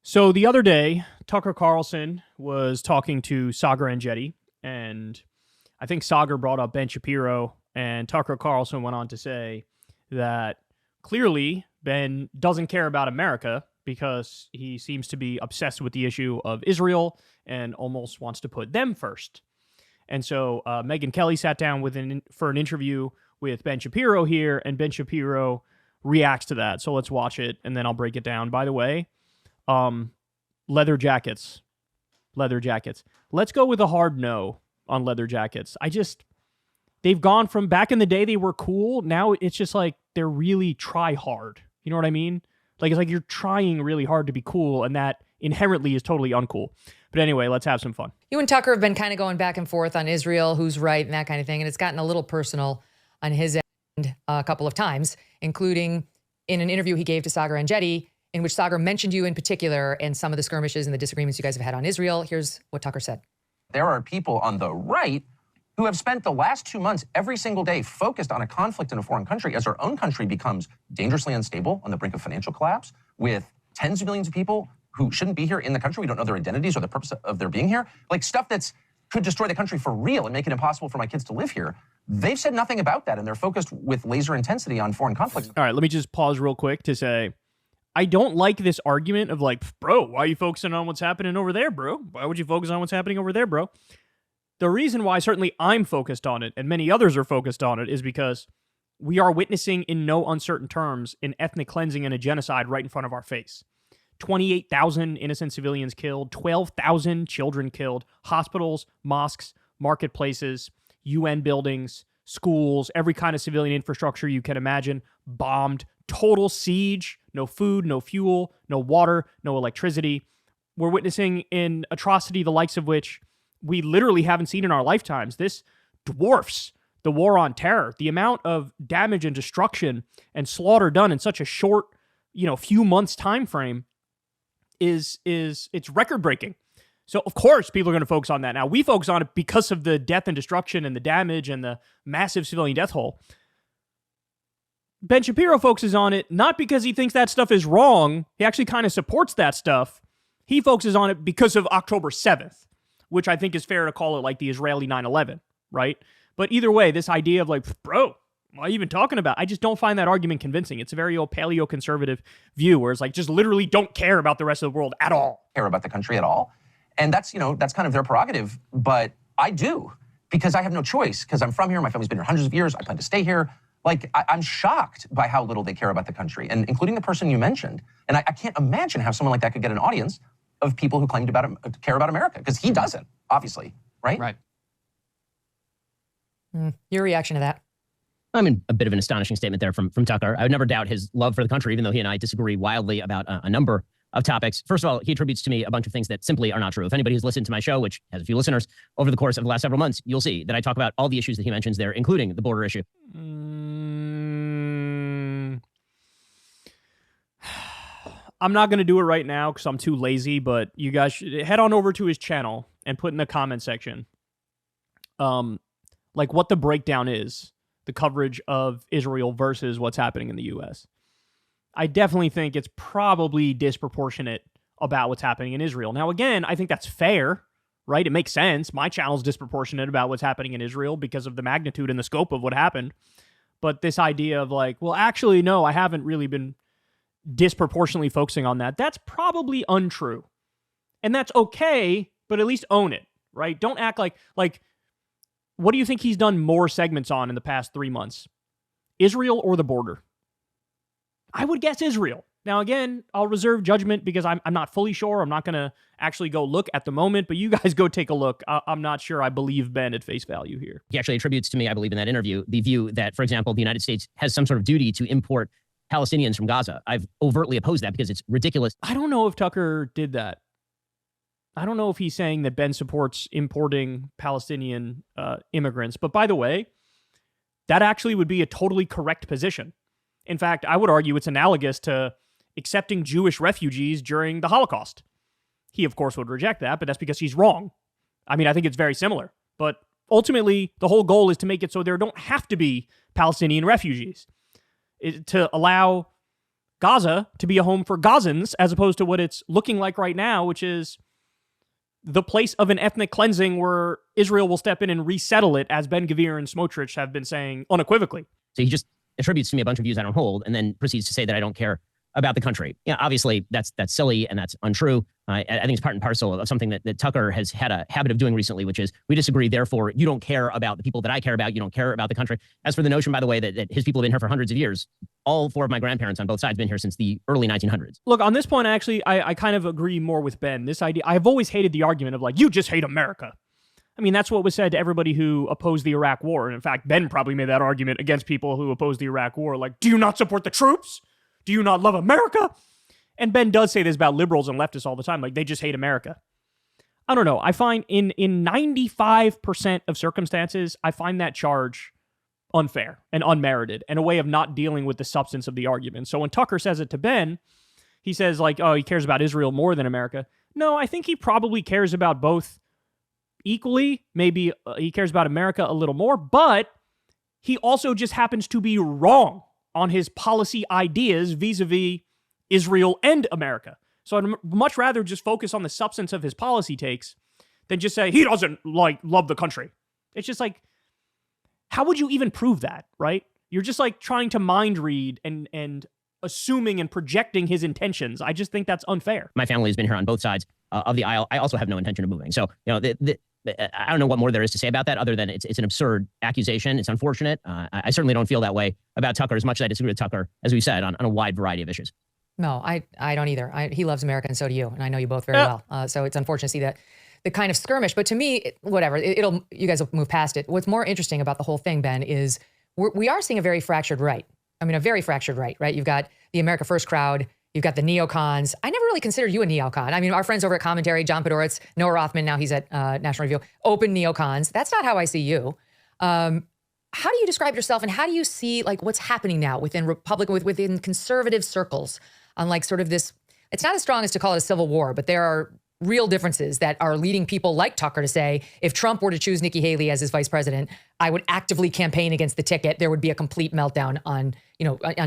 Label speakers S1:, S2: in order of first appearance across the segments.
S1: So the other day, Tucker Carlson was talking to Sagar Enjeti, and I think Sagar brought up Ben Shapiro, and Tucker Carlson went on to say that clearly Ben doesn't care about America because he seems to be obsessed with the issue of Israel and almost wants to put them first. And so Megyn Kelly sat down for an interview with Ben Shapiro here, and Ben Shapiro reacts to that. So let's watch it, and then I'll break it down. By the way, leather jackets. Let's go with a hard no on leather jackets. They've gone from back in the day they were cool. Now it's just like they're really try hard. You know what I mean? Like it's like you're trying really hard to be cool, and that inherently is totally uncool. But anyway, let's have some fun.
S2: You and Tucker have been kind of going back and forth on Israel, who's right, and that kind of thing. And it's gotten a little personal on his end a couple of times, including in an interview he gave to Sagar Enjeti, in which Sagar mentioned you in particular and some of the skirmishes and the disagreements you guys have had on Israel. Here's what Tucker said.
S3: There are people on the right who have spent the last 2 months every single day focused on a conflict in a foreign country as our own country becomes dangerously unstable on the brink of financial collapse with tens of millions of people who shouldn't be here in the country. We don't know their identities or the purpose of their being here. Like stuff that's could destroy the country for real and make it impossible for my kids to live here. They've said nothing about that, and they're focused with laser intensity on foreign conflicts.
S1: All right, let me just pause real quick to say, I don't like this argument of like, bro, why are you focusing on what's happening over there, bro? Why would you focus on what's happening over there, bro? The reason why certainly I'm focused on it and many others are focused on it is because we are witnessing in no uncertain terms an ethnic cleansing and a genocide right in front of our face. 28,000 innocent civilians killed, 12,000 children killed, hospitals, mosques, marketplaces, UN buildings, schools, every kind of civilian infrastructure you can imagine, bombed, total siege, no food, no fuel, no water, no electricity. We're witnessing an atrocity the likes of which we literally haven't seen in our lifetimes. This dwarfs the war on terror. The amount of damage and destruction and slaughter done in such a short, few months time frame is it's record breaking. So of course people are going to focus on that. Now we focus on it because of the death and destruction and the damage and the massive civilian death toll. Ben Shapiro focuses on it not because he thinks that stuff is wrong. He actually kind of supports that stuff. He focuses on it because of October 7th, which I think is fair to call it like the Israeli 9/11, right? But either way, this idea of like, bro, what are you even talking about? I just don't find that argument convincing. It's a very old paleo-conservative view where it's like, just literally don't care about the rest of the world at all.
S3: Care about the country at all. And that's kind of their prerogative. But I do, because I have no choice, because I'm from here. My family's been here hundreds of years. I plan to stay here. Like, I'm shocked by how little they care about the country, and including the person you mentioned. And I can't imagine how someone like that could get an audience of people who claim to care about America, because he doesn't, obviously, right?
S4: Right.
S2: Your reaction to that?
S4: I mean, a bit of an astonishing statement there from Tucker. I would never doubt his love for the country, even though he and I disagree wildly about a number of topics. First of all, he attributes to me a bunch of things that simply are not true. If anybody who's listened to my show, which has a few listeners, over the course of the last several months, you'll see that I talk about all the issues that he mentions there, including the border issue.
S1: I'm not going to do it right now because I'm too lazy, but you guys should head on over to his channel and put in the comment section like what the breakdown is, the coverage of Israel versus what's happening in the U.S. I definitely think it's probably disproportionate about what's happening in Israel. Now, again, I think that's fair, right? It makes sense. My channel's disproportionate about what's happening in Israel because of the magnitude and the scope of what happened. But this idea of like, well, actually, no, I haven't really been disproportionately focusing on that. That's probably untrue. And that's okay, but at least own it, right? Don't act like, what do you think he's done more segments on in the past 3 months? Israel or the border? I would guess Israel. Now, again, I'll reserve judgment because I'm not fully sure. I'm not going to actually go look at the moment, but you guys go take a look. I'm not sure I believe Ben at face value here.
S4: He actually attributes to me, I believe in that interview, the view that, for example, the United States has some sort of duty to import Palestinians from Gaza. I've overtly opposed that because it's ridiculous.
S1: I don't know if Tucker did that. I don't know if he's saying that Ben supports importing Palestinian immigrants. But by the way, that actually would be a totally correct position. In fact, I would argue it's analogous to accepting Jewish refugees during the Holocaust. He, of course, would reject that, but that's because he's wrong. I mean, I think it's very similar. But ultimately, the whole goal is to make it so there don't have to be Palestinian refugees. To allow Gaza to be a home for Gazans, as opposed to what it's looking like right now, which is the place of an ethnic cleansing where Israel will step in and resettle it, as Ben-Gvir and Smotrich have been saying unequivocally.
S4: So he just attributes to me a bunch of views I don't hold, and then proceeds to say that I don't care about the country. Yeah, obviously that's silly and that's untrue. I think it's part and parcel of something that Tucker has had a habit of doing recently, which is we disagree, therefore you don't care about the people that I care about, you don't care about the country. As for the notion, by the way, that his people have been here for hundreds of years, all four of my grandparents on both sides have been here since the early 1900s.
S1: Look, on this point, actually, I kind of agree more with Ben. This idea, I've always hated the argument of like, you just hate America. I mean, that's what was said to everybody who opposed the Iraq War. And in fact, Ben probably made that argument against people who opposed the Iraq War. Like, do you not support the troops? Do you not love America? And Ben does say this about liberals and leftists all the time. Like, they just hate America. I don't know. I find in 95% of circumstances, I find that charge unfair and unmerited and a way of not dealing with the substance of the argument. So when Tucker says it to Ben, he says like, oh, he cares about Israel more than America. No, I think he probably cares about both equally. Maybe he cares about America a little more, but he also just happens to be wrong on his policy ideas vis-a-vis Israel and America. So I'd much rather just focus on the substance of his policy takes than just say he doesn't love the country. It's just like, how would you even prove that, right? You're just like trying to mind read and assuming and projecting his intentions. I just think that's unfair.
S4: My family has been here on both sides of the aisle. I also have no intention of moving. So, I don't know what more there is to say about that other than it's an absurd accusation. It's unfortunate. I certainly don't feel that way about Tucker as much as I disagree with Tucker, as we said, on a wide variety of issues.
S2: No, I don't either. He loves America, and so do you, and I know you both very well. So it's unfortunate to see that the kind of skirmish. But to me, whatever, you guys will move past it. What's more interesting about the whole thing, Ben, is we are seeing a very fractured right. I mean, a very fractured right? You've got the America First crowd. You've got the neocons. I never really considered you a neocon. I mean, our friends over at Commentary, John Podhoretz, Noah Rothman, now he's at National Review, open neocons. That's not how I see you. How do you describe yourself, and how do you see like what's happening now within Republican, within conservative circles on like sort of this, it's not as strong as to call it a civil war, but there are real differences that are leading people like Tucker to say, if Trump were to choose Nikki Haley as his vice president, I would actively campaign against the ticket. There would be a complete meltdown on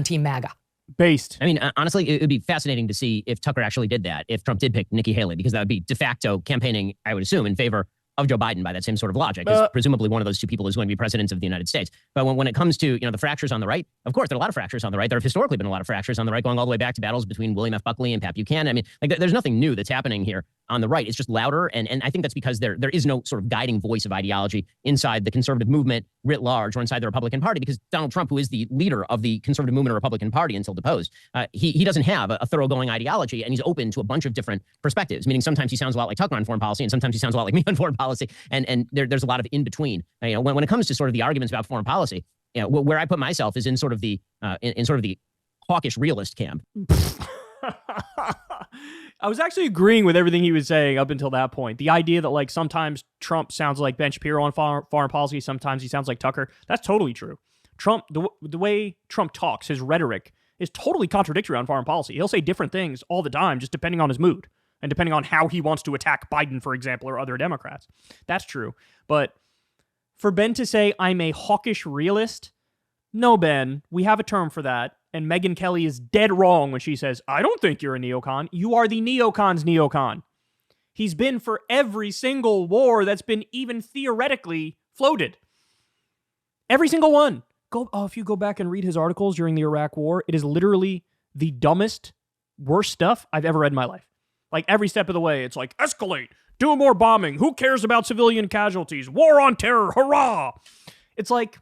S2: Team MAGA.
S1: Based.
S4: I mean, honestly, it would be fascinating to see if Tucker actually did that, if Trump did pick Nikki Haley, because that would be de facto campaigning, I would assume, in favor of Joe Biden by that same sort of logic, because presumably one of those two people is going to be president of the United States. But when it comes to the fractures on the right, of course, there are a lot of fractures on the right. There have historically been a lot of fractures on the right, going all the way back to battles between William F. Buckley and Pat Buchanan. I mean, like there's nothing new that's happening here on the right. It's just louder, and I think that's because there is no sort of guiding voice of ideology inside the conservative movement writ large or inside the Republican Party, because Donald Trump, who is the leader of the conservative movement or Republican Party until deposed, he doesn't have a thoroughgoing ideology, and he's open to a bunch of different perspectives, meaning sometimes he sounds a lot like Tucker on foreign policy, and sometimes he sounds a lot like me on foreign policy, and there's a lot of in between. When it comes to sort of the arguments about foreign policy, where I put myself is in sort of the hawkish realist camp.
S1: I was actually agreeing with everything he was saying up until that point. The idea that like sometimes Trump sounds like Ben Shapiro on foreign policy, sometimes he sounds like Tucker. That's totally true. Trump, the way Trump talks, his rhetoric is totally contradictory on foreign policy. He'll say different things all the time, just depending on his mood and depending on how he wants to attack Biden, for example, or other Democrats. That's true. But for Ben to say I'm a hawkish realist, no, Ben, we have a term for that. And Megyn Kelly is dead wrong when she says, I don't think you're a neocon. You are the neocon's neocon. He's been for every single war that's been even theoretically floated. Every single one. If you go back and read his articles during the Iraq War, it is literally the dumbest, worst stuff I've ever read in my life. Like every step of the way, it's like, escalate, do more bombing. Who cares about civilian casualties? War on terror, hurrah. It's like,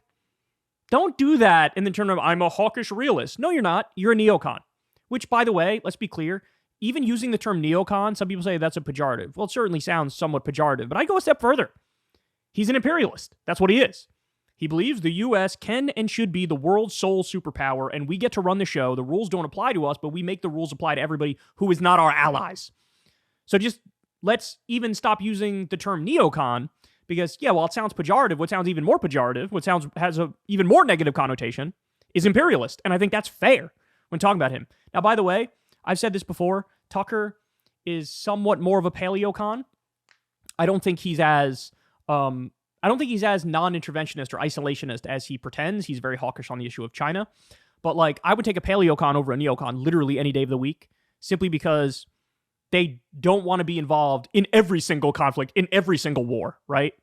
S1: don't do that in the term of, I'm a hawkish realist. No, you're not. You're a neocon. Which, by the way, let's be clear, even using the term neocon, some people say that's a pejorative. Well, it certainly sounds somewhat pejorative, but I go a step further. He's an imperialist. That's what he is. He believes the U.S. can and should be the world's sole superpower, and we get to run the show. The rules don't apply to us, but we make the rules apply to everybody who is not our allies. So just let's even stop using the term neocon, because, while it sounds pejorative, what sounds even more pejorative, has a even more negative connotation, is imperialist. And I think that's fair when talking about him. Now, by the way, I've said this before, Tucker is somewhat more of a paleocon. I don't think he's as non-interventionist or isolationist as he pretends. He's very hawkish on the issue of China. but like I would take a paleocon over a neocon literally any day of the week, simply because they don't want to be involved in every single conflict, in every single war, right?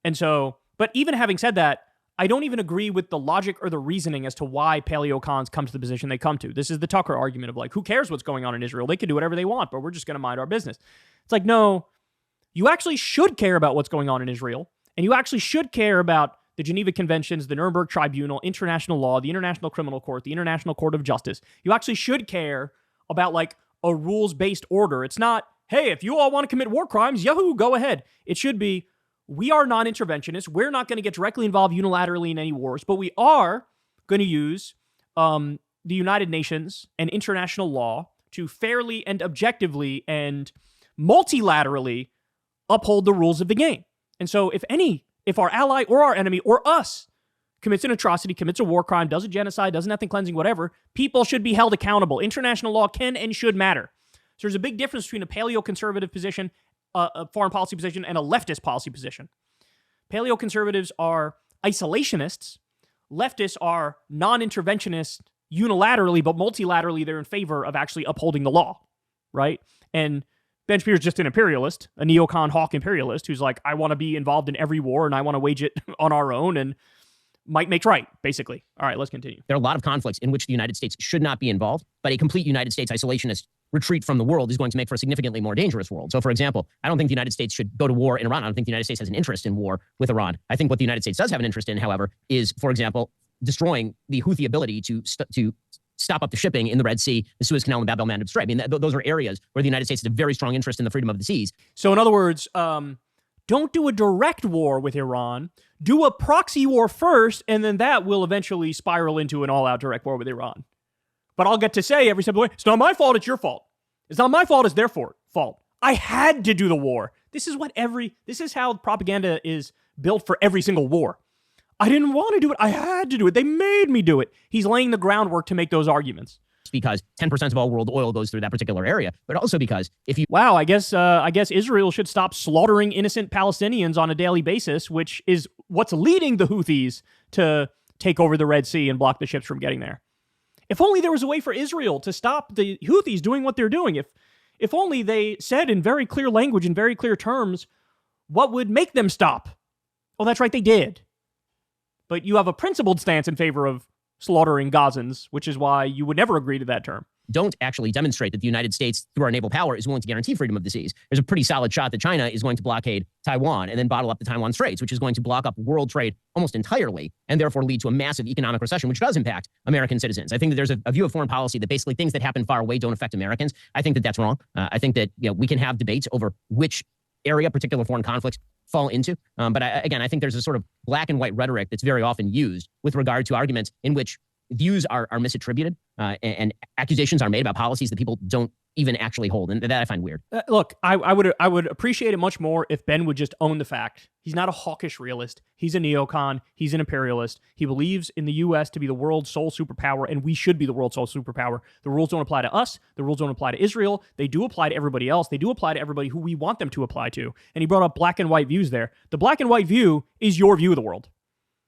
S1: And so, but even having said that, I don't even agree with the logic or the reasoning as to why paleocons come to the position they come to. This is the Tucker argument of like, who cares what's going on in Israel? They can do whatever they want, but we're just going to mind our business. It's like, no, you actually should care about what's going on in Israel, and you actually should care about the Geneva Conventions, the Nuremberg Tribunal, international law, the International Criminal Court, the International Court of Justice. You actually should care about like a rules-based order. It's not, hey, if you all want to commit war crimes, yahoo, go ahead. It should be, we are non-interventionists. We're not going to get directly involved unilaterally in any wars, but we are going to use the United Nations and international law to fairly and objectively and multilaterally uphold the rules of the game. And so if our ally or our enemy or us commits an atrocity, commits a war crime, does a genocide, does an ethnic cleansing, whatever, people should be held accountable. International law can and should matter. So there's a big difference between a paleo-conservative position, a foreign policy position, and a leftist policy position. Paleo-conservatives are isolationists. Leftists are non-interventionists unilaterally, but multilaterally they're in favor of actually upholding the law, right? And Ben Shapiro's just an imperialist, a neocon hawk imperialist who's like, I want to be involved in every war and I want to wage it on our own, and might makes right, basically. All right, let's continue.
S4: There are a lot of conflicts in which the United States should not be involved, but a complete United States isolationist retreat from the world is going to make for a significantly more dangerous world. So, for example, I don't think the United States should go to war in Iran. I don't think the United States has an interest in war with Iran. I think what the United States does have an interest in, however, is, for example, destroying the Houthi ability to stop up the shipping in the Red Sea, the Suez Canal, and Bab el-Mandeb Strait. I mean, those are areas where the United States has a very strong interest in the freedom of the seas.
S1: So, in other words, don't do a direct war with Iran. Do a proxy war first, and then that will eventually spiral into an all-out direct war with Iran. But I'll get to say every step of the way, it's not my fault, it's your fault. It's not my fault, it's their fault. I had to do the war. This is how propaganda is built for every single war. I didn't want to do it. I had to do it. They made me do it. He's laying the groundwork to make those arguments.
S4: Because 10% of all world oil goes through that particular area, but also because if you...
S1: Wow, I guess Israel should stop slaughtering innocent Palestinians on a daily basis, which is what's leading the Houthis to take over the Red Sea and block the ships from getting there. If only there was a way for Israel to stop the Houthis doing what they're doing. If only they said in very clear language, in very clear terms, what would make them stop. Oh, that's right, they did. But you have a principled stance in favor of slaughtering Gazans, which is why you would never agree to that term.
S4: Don't actually demonstrate that the United States, through our naval power, is willing to guarantee freedom of the seas. There's a pretty solid shot that China is going to blockade Taiwan and then bottle up the Taiwan Straits, which is going to block up world trade almost entirely and therefore lead to a massive economic recession, which does impact American citizens. I think that there's a view of foreign policy that basically things that happen far away don't affect Americans. I think that that's wrong. I think that we can have debates over which area particular foreign conflicts fall into. But I think there's a sort of black and white rhetoric that's very often used with regard to arguments in which views are misattributed and accusations are made about policies that people don't even actually hold. And that I find weird.
S1: Look, I would appreciate it much more if Ben would just own the fact. He's not a hawkish realist. He's a neocon. He's an imperialist. He believes in the U.S. to be the world's sole superpower, and we should be the world's sole superpower. The rules don't apply to us. The rules don't apply to Israel. They do apply to everybody else. They do apply to everybody who we want them to apply to. And he brought up black and white views there. The black and white view is your view of the world.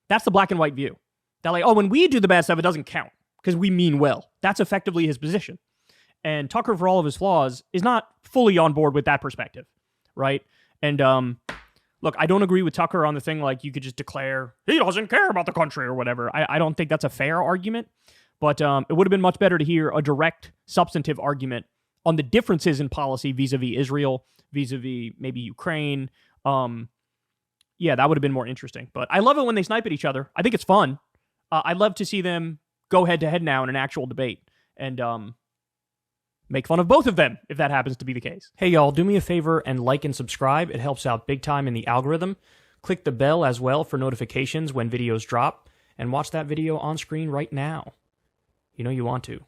S1: That's the black and white view. That like, oh, when we do the bad stuff, it doesn't count because we mean well. That's effectively his position. And Tucker, for all of his flaws, is not fully on board with that perspective, right? And look, I don't agree with Tucker on the thing like you could just declare he doesn't care about the country or whatever. I don't think that's a fair argument, but it would have been much better to hear a direct, substantive argument on the differences in policy vis-a-vis Israel, vis-a-vis maybe Ukraine. Yeah, that would have been more interesting. But I love it when they snipe at each other. I think it's fun. I'd love to see them go head-to-head now in an actual debate and make fun of both of them, if that happens to be the case. Hey, y'all, do me a favor and like and subscribe. It helps out big time in the algorithm. Click the bell as well for notifications when videos drop, and watch that video on screen right now. You know you want to.